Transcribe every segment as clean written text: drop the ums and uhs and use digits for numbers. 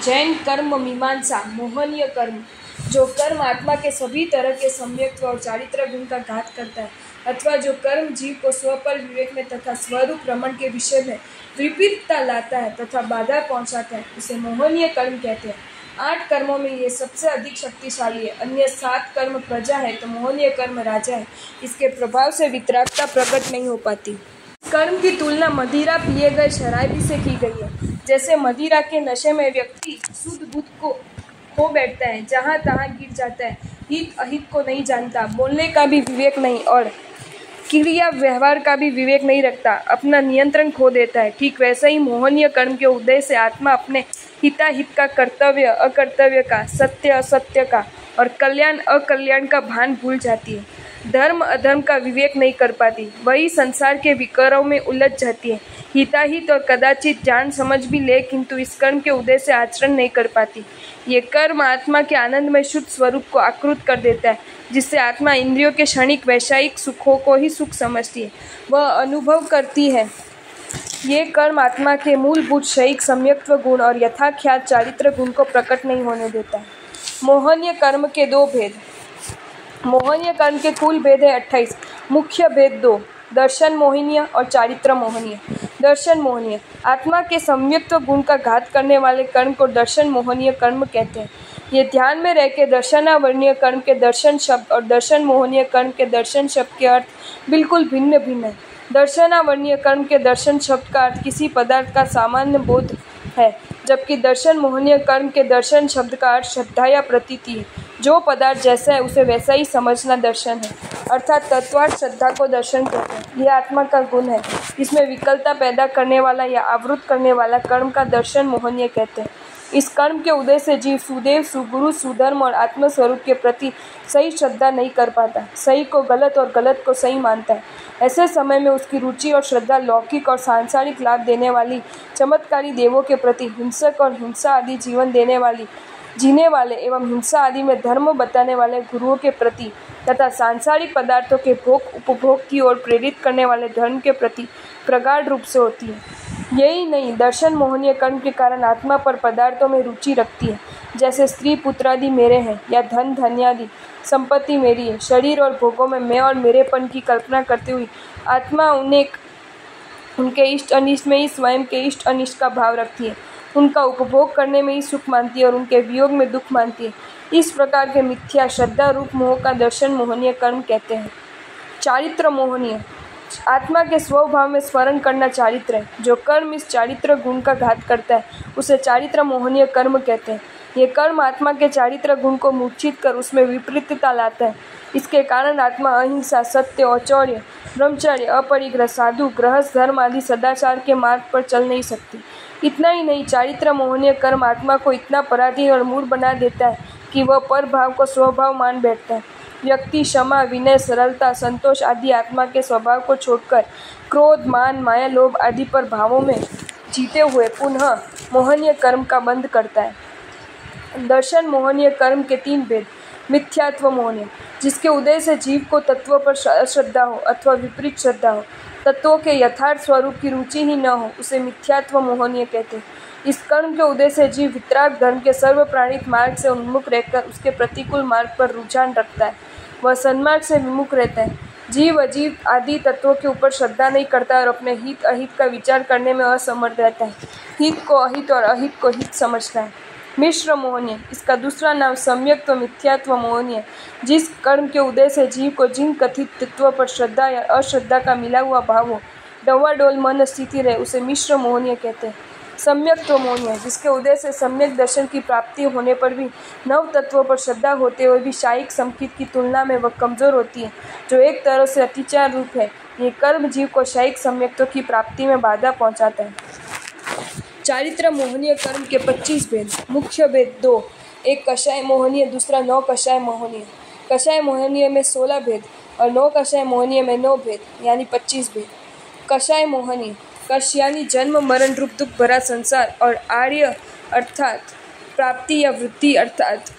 जैन कर्म मीमांसा मोहनीय कर्म। जो कर्म आत्मा के सभी तरह के सम्यक्त्व और चारित्र गुण का घात करता है अथवा जो कर्म जीव को स्वपर विवेक में तथा स्वरूप भ्रमण के विषय में विपरीतता लाता है तथा बाधा पहुंचाता है, उसे मोहनीय कर्म कहते हैं। 8 कर्मों में ये सबसे अधिक शक्तिशाली है। अन्य 7 कर्म प्रजा है तो मोहनीय कर्म राजा है। इसके प्रभाव से वितरागता प्रकट नहीं हो पाती। कर्म की तुलना मदिरा पिए गए शराबी से की गई है। जैसे मदिरा के नशे में व्यक्ति शुद्ध बुद्ध को खो बैठता है, जहाँ तहाँ गिर जाता है, हित अहित को नहीं जानता, बोलने का भी विवेक नहीं और क्रिया व्यवहार का भी विवेक नहीं रखता, अपना नियंत्रण खो देता है। ठीक वैसे ही मोहनीय कर्म के उदय से आत्मा अपने हिताहित का, कर्तव्य अकर्तव्य का, सत्य असत्य का और कल्याण अकल्याण का भान भूल जाती है। धर्म अधर्म का विवेक नहीं कर पाती, वही संसार के विकारों में उलझ जाती है। हिताहित और कदाचित जान समझ भी ले, किंतु इस कर्म के उदय से आचरण नहीं कर पाती। ये कर्म आत्मा के आनंदमय शुद्ध स्वरूप को आकृत कर देता है, जिससे आत्मा इंद्रियों के क्षणिक वैषयिक सुखों को ही सुख समझती है, वह अनुभव करती है। ये कर्म आत्मा के मूलभूत शैयिक सम्यक्त्व गुण और यथाख्यात चारित्र गुण को प्रकट नहीं होने देता है। मोहनीय कर्म के 2 भेद। मोहनीय कर्म के कुल भेद है 28। मुख्य भेद 2, दर्शन मोहनीय और चारित्र मोहनीय। दर्शन मोहनीय आत्मा के सम्यक्त्व गुण का घात करने वाले कर्म को दर्शन मोहनीय कर्म कहते हैं। ये ध्यान में रह के दर्शनावर्णीय कर्म के दर्शन शब्द और दर्शन मोहनीय कर्म के दर्शन शब्द के अर्थ बिल्कुल भिन्न भिन्न है। दर्शनावर्णीय कर्म के दर्शन शब्द का अर्थ किसी पदार्थ का सामान्य बोध है, जबकि दर्शन मोहनीय कर्म के दर्शन शब्द का अर्थ श्रद्धा या प्रतीति है। जो पदार्थ जैसा है उसे वैसा ही समझना दर्शन है, अर्थात तत्वार्थ श्रद्धा को दर्शन कहते हैं। यह आत्मा का गुण है। इसमें विकलता पैदा करने वाला या आवृत करने वाला कर्म का दर्शन मोहनीय कहते हैं। इस कर्म के उदय से जीव सुदेव, सुगुरु, सुधर्म और आत्मस्वरूप के प्रति सही श्रद्धा नहीं कर पाता, सही को गलत और गलत को सही मानता है। ऐसे समय में उसकी रुचि और श्रद्धा लौकिक और सांसारिक लाभ देने वाली चमत्कारी देवों के प्रति, हिंसक और हिंसा आदि जीवन जीने वाले एवं हिंसा आदि में धर्म बताने वाले गुरुओं के प्रति तथा सांसारिक पदार्थों के भोग उपभोग की ओर प्रेरित करने वाले धर्म के प्रति प्रगाढ़ रूप से होती है। यही नहीं, दर्शन मोहनीय कर्म के कारण आत्मा पर पदार्थों में रुचि रखती है। जैसे स्त्री पुत्रादि मेरे हैं या धन धन्यादि संपत्ति मेरी है, शरीर और भोगों में मैं और मेरेपन की कल्पना करते हुए आत्मा उनके इष्ट अनिष्ट में ही स्वयं के इष्ट अनिष्ट का भाव रखती है, उनका उपभोग करने में ही सुख मानती है और उनके वियोग में दुख मानती है। इस प्रकार के मिथ्या श्रद्धा रूप मोह का दर्शन मोहनीय कर्म कहते हैं। चारित्र मोहनीय आत्मा के स्वभाव में स्मरण करना चारित्र है। जो कर्म इस चारित्र गुण का घात करता है उसे चारित्र मोहनीय कर्म कहते हैं। ये कर्म आत्मा के चारित्र गुण को मूर्छित कर उसमें विपरीतता लाता है। इसके कारण आत्मा अहिंसा, सत्य, औचौर्य, ब्रह्मचर्य, अपरिग्रह, साधु, गृहस्थ धर्म आदि सदाचार के मार्ग पर चल नहीं सकती। इतना ही नहीं, चारित्र मोहनीय कर्म आत्मा को इतना पराधीन और मूढ़ बना देता है कि वह पर भाव को स्वभाव मान बैठता है। व्यक्ति क्षमा, विनय, सरलता, संतोष आदि आत्मा के स्वभाव को छोड़कर क्रोध, मान, माया, लोभ आदि पर भावों में जीते हुए पुनः मोहनीय कर्म का बंध करता है। दर्शन मोहनीय कर्म के 3 भेद। मिथ्यात्व मोहनीय जिसके उदय से जीव को तत्वों पर श्रद्धा हो अथवा विपरीत श्रद्धा हो, तत्वों के यथार्थ स्वरूप की रुचि ही न हो, उसे मिथ्यात्व मोहनीय कहते हैं। इस कर्म के उदय से जीव वितराग धर्म के सर्व प्राणित मार्ग से उन्मुख रहकर उसके प्रतिकूल मार्ग पर रुझान रखता है। वह सन्मार्ग से विमुख रहता है। जीव अजीव आदि तत्वों के ऊपर श्रद्धा नहीं करता और अपने हित अहित का विचार करने में असमर्थ रहता है। हित को अहित और अहित को हित समझता है। मिश्र मोहनीय इसका दूसरा नाम सम्यक्त्व मिथ्यात्व मोहनीय। जिस कर्म के उदय से जीव को जिन कथित तत्वों पर श्रद्धा या अश्रद्धा का मिला हुआ भाव हो, डवाडोल मन स्थिति रहे, उसे मिश्र मोहनीय कहते हैं। सम्यक्त्व मोहनीय जिसके उदय से सम्यक दर्शन की प्राप्ति होने पर भी नव तत्वों पर श्रद्धा होते हुए भी शायिक संकित की तुलना में वह कमजोर होती है, जो एक तरह से अतिचार रूप है। ये कर्म जीव को शायिक सम्यक्त्व की प्राप्ति में बाधा पहुंचाता है। चारित्र मोहनीय कर्म के 25 भेद। मुख्य भेद 2, एक कषाय मोहनीय, दूसरा 9 कषाय मोहनीय। कषाय मोहनीय में 16 भेद और 9 कषाय मोहनीय में 9 भेद, यानी 25 भेद। कषाय मोहनीय कष यानी जन्म मरण रूप दुख भरा संसार और आर्य अर्थात प्राप्ति या वृद्धि अर्थात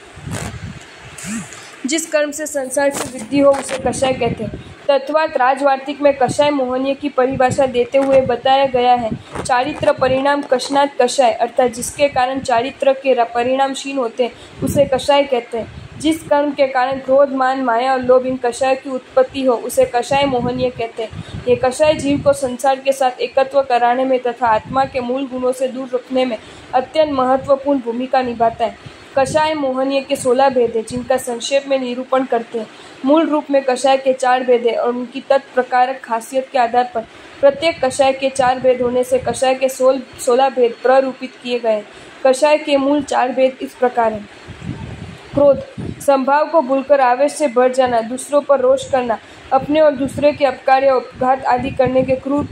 जिस कर्म से संसार की वृद्धि हो उसे कषाय कहते हैं। तत्वात राजवार्तिक में कषाय मोहनीय की परिभाषा देते हुए बताया गया है, चारित्र परिणाम कशनात् कषाय, अर्थात जिसके कारण चारित्र के परिणाम क्षीण होते हैं उसे कषाय कहते हैं। जिस कर्म के कारण क्रोध, मान, माया और लोभ इन कषाय की उत्पत्ति हो उसे कषाय मोहनीय कहते हैं। ये कषाय जीव को संसार के साथ एकत्व कराने में तथा आत्मा के मूल गुणों से दूर रखने में अत्यंत महत्वपूर्ण भूमिका निभाता है। कषाय मोहनीय के 16 भेद हैं, जिनका संक्षेप में निरूपण करते हैं। मूल रूप में कषाय के 4 भेद हैं और उनकी तत्प्रकारक खासियत के आधार पर प्रत्येक कषाय के 4 भेद होने से कषाय के 16 भेद प्ररूपित किए गए हैं। कषाय के मूल 4 भेद इस प्रकार हैं। क्रोध, संभाव को भूलकर आवेश से भर जाना, दूसरों पर रोष करना, अपने और दूसरे के अपकार या उपघात आदि करने के क्रूर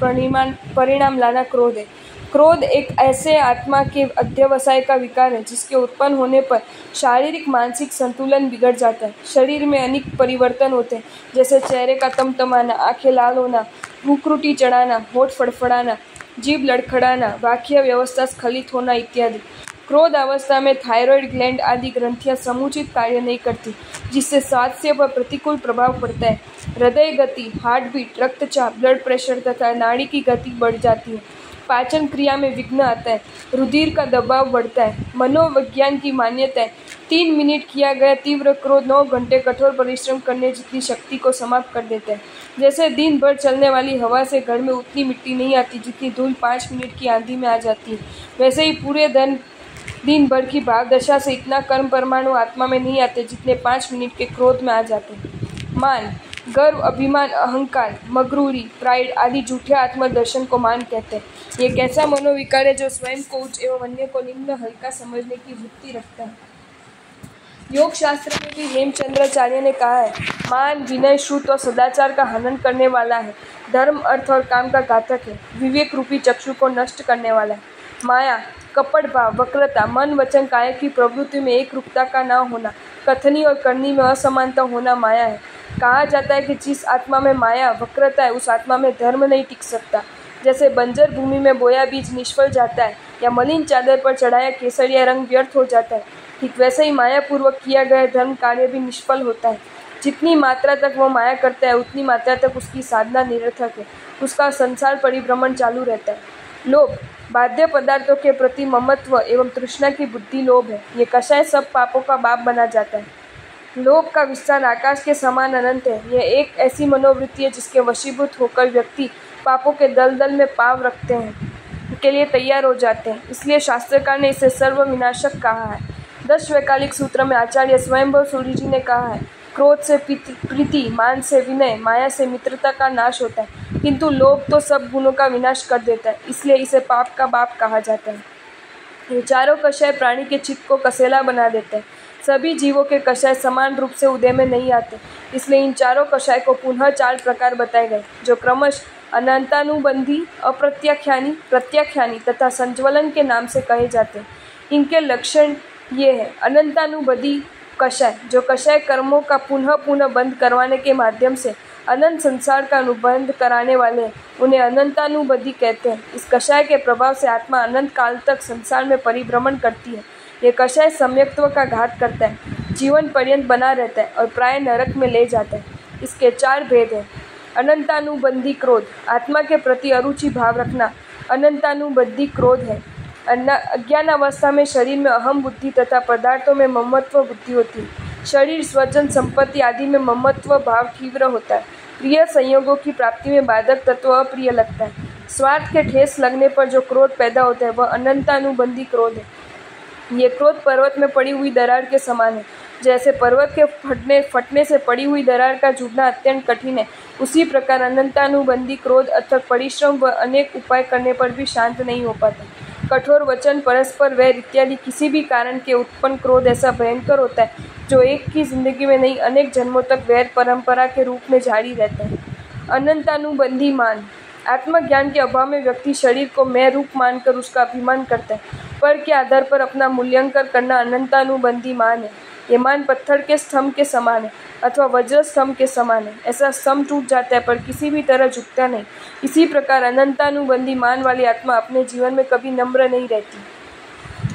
परिणाम लाना क्रोध है। क्रोध एक ऐसे आत्मा के अध्यवसाय का विकार है जिसके उत्पन्न होने पर शारीरिक मानसिक संतुलन बिगड़ जाता है। शरीर में अनेक परिवर्तन होते हैं, जैसे चेहरे का तमतमाना, आंखें लाल होना, भूखरुटी चढ़ाना, होठ फड़फड़ाना, जीभ लड़खड़ाना, वाक्य व्यवस्था स्खलित होना इत्यादि। क्रोध अवस्था में थायराइड ग्लैंड आदि ग्रंथियां समुचित कार्य नहीं करती, जिससे स्वास्थ्य पर प्रतिकूल प्रभाव पड़ता है। हृदय गति, हार्ट बीट, रक्तचाप, ब्लड प्रेशर तथा नाड़ी की गति बढ़ जाती है। पाचन क्रिया में विघ्न आता है, रुधिर का दबाव बढ़ता है। मनोविज्ञान की मान्यता है 3 मिनट किया गया तीव्र क्रोध 9 घंटे कठोर परिश्रम करने जितनी शक्ति को समाप्त कर देता है। जैसे दिन भर चलने वाली हवा से घर में उतनी मिट्टी नहीं आती जितनी धूल 5 मिनट की आंधी में आ जाती है, वैसे ही पूरे दिन भर की भावदशा से इतना कर्म परमाणु आत्मा में नहीं आते जितने 5 मिनट के क्रोध में आ जाते हैं। मान, गर्व, अभिमान, अहंकार, मगरूरी, प्राइड आदि झूठे आत्मदर्शन को मान कहते हैं। ये एक ऐसा मनोविकार है जो स्वयं को उच्च एवं अन्य को निम्न हल्का समझने की वृत्ति रखता है। योग शास्त्र में भी हेमचंद्राचार्य ने कहा है, मान, विनय, श्रुत और सदाचार का हनन करने वाला है, धर्म, अर्थ और काम का घातक है, विवेक रूपी चक्षु को नष्ट करने वाला है। माया, कपट भाव, वक्रता, मन, वचन, काया की प्रवृत्ति में एक रूपता का न होना, कथनी और करनी में असमानता होना माया है। कहा जाता है कि जिस आत्मा में माया, वक्रता है उस आत्मा में धर्म नहीं टिक सकता। जैसे बंजर भूमि में बोया बीज निष्फल जाता है या मलिन चादर पर चढ़ाया केसरिया रंग व्यर्थ हो जाता है, ठीक वैसे ही मायापूर्वक किया गया धर्म कार्य भी निष्फल होता है। जितनी मात्रा तक वो माया करता है उतनी मात्रा तक उसकी साधना निरर्थक है, उसका संसार परिभ्रमण चालू रहता है। लोभ, बाध्य पदार्थों के प्रति ममत्व एवं तृष्णा की बुद्धि लोभ है। ये कषाय सब पापों का बाप बना जाता है। लोभ का विस्तार आकाश के समान अनंत है। यह एक ऐसी मनोवृत्ति है जिसके वशीभूत होकर व्यक्ति पापों के दलदल में पाँव रखते हैं के लिए तैयार हो जाते हैं। इसलिए शास्त्रकार ने इसे सर्वविनाशक कहा है। 10 वैकालिक सूत्र में आचार्य स्वयंभव सूरि जी ने कहा है, क्रोध से प्रीति, मान से विनय, माया से मित्रता का नाश होता है, किंतु लोभ तो सब गुणों का विनाश कर देता है, इसलिए इसे पाप का बाप कहा जाता है। ये चारों कषाय प्राणी के चित्त को कसेला बना देते हैं। सभी जीवों के कषाय समान रूप से उदय में नहीं आते, इसलिए इन चारों कषाय को पुनः 4 प्रकार बताए गए, जो क्रमश अनंतानुबंधी, अप्रत्याख्यानी, प्रत्याख्यानी तथा संज्वलन के नाम से कहे जाते हैं। इनके लक्षण ये है, अनंतानुबंधी कषाय, जो कषाय कर्मों का पुनः पुनः बंद करवाने के माध्यम से अनंत संसार का अनुबंध कराने वाले, उन्हें अनंतानुबंधी कहते हैं। इस कषाय के प्रभाव से आत्मा अनंत काल तक संसार में परिभ्रमण करती है। ये कषाय सम्यक्त्व का घात करता है, जीवन पर्यंत बना रहता है और प्राय नरक में ले जाता है। इसके 4 भेद हैं। अनंतानुबंधी क्रोध, आत्मा के प्रति अरुचि भाव रखना अनंतानुबंधी क्रोध है। अज्ञान अवस्था में शरीर में अहम बुद्धि तथा पदार्थों में ममत्व बुद्धि होती है। शरीर, स्वजन, संपत्ति आदि में ममत्व भाव तीव्र होता है। प्रिय संयोगों की प्राप्ति में बाधक तत्व अप्रिय लगता है। स्वार्थ के ठेस लगने पर जो क्रोध पैदा होता है वह अनंतानुबंधी क्रोध है। ये क्रोध पर्वत में पड़ी हुई दरार के समान है। जैसे पर्वत के फटने से पड़ी हुई दरार का जुड़ना अत्यंत कठिन है, उसी प्रकार अनंतानुबंधी क्रोध अथक परिश्रम व अनेक उपाय करने पर भी शांत नहीं हो पाता। कठोर वचन, परस्पर वैर इत्यादि किसी भी कारण के उत्पन्न क्रोध ऐसा भयंकर होता है जो एक की जिंदगी में नहीं अनेक जन्मों तक वैर परंपरा के रूप में जारी रहता है। अनंतानुबंधी मान, आत्मज्ञान के अभाव में व्यक्ति शरीर को मैं रूप मानकर उसका अभिमान करता है। पर के आधार पर अपना मूल्यांकन करना अनंतानुबंधी मान है। ये मान पत्थर के स्तंभ के समान है अथवा वज्र स्तंभ के समान है। ऐसा स्तंभ टूट जाता है पर किसी भी तरह झुकता नहीं। इसी प्रकार अनंतानुबंधी मान वाली आत्मा अपने जीवन में कभी नम्र नहीं रहती।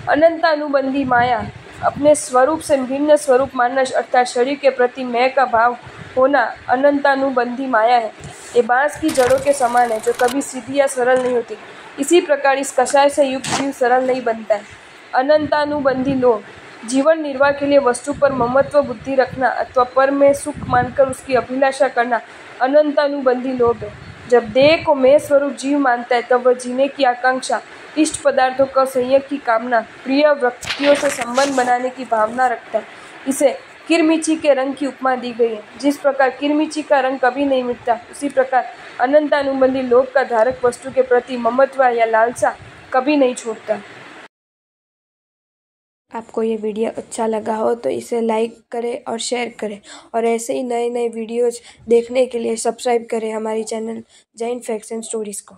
अनंतानुबंधी माया, अपने स्वरूप से भिन्न स्वरूप मानना अर्थात शरीर के प्रति मैं का भाव होना अनंतानुबंधी माया है। ये बांस की जड़ों के समान है जो कभी सीधी या सरल नहीं होती। इसी प्रकार इस कषाय से युक्त जीव सरल नहीं बनता है। अनंतानुबंधी लोभ, जीवन निर्वाह के लिए वस्तु पर ममत्व बुद्धि रखना अथवा पर में सुख मानकर उसकी अभिलाषा करना अनंतानुबंधी लोभ है। जब देह को मैं स्वरूप जीव मानता है तब वह जीने की आकांक्षा, इष्ट पदार्थों का संयोग की कामना, प्रिय व्यक्तियों से संबंध बनाने की भावना रखता है। इसे किरमिची के रंग की उपमा दी गई है। जिस प्रकार किरमिची का रंग कभी नहीं मिटता, उसी प्रकार अनंतानुबंधी लोभ का धारक वस्तु के प्रति ममत्व या लालसा कभी नहीं छोड़ता। आपको ये वीडियो अच्छा लगा हो तो इसे लाइक करें और शेयर करें, और ऐसे ही नए नए वीडियोज़ देखने के लिए सब्सक्राइब करें हमारी channel Jain facts and stories को।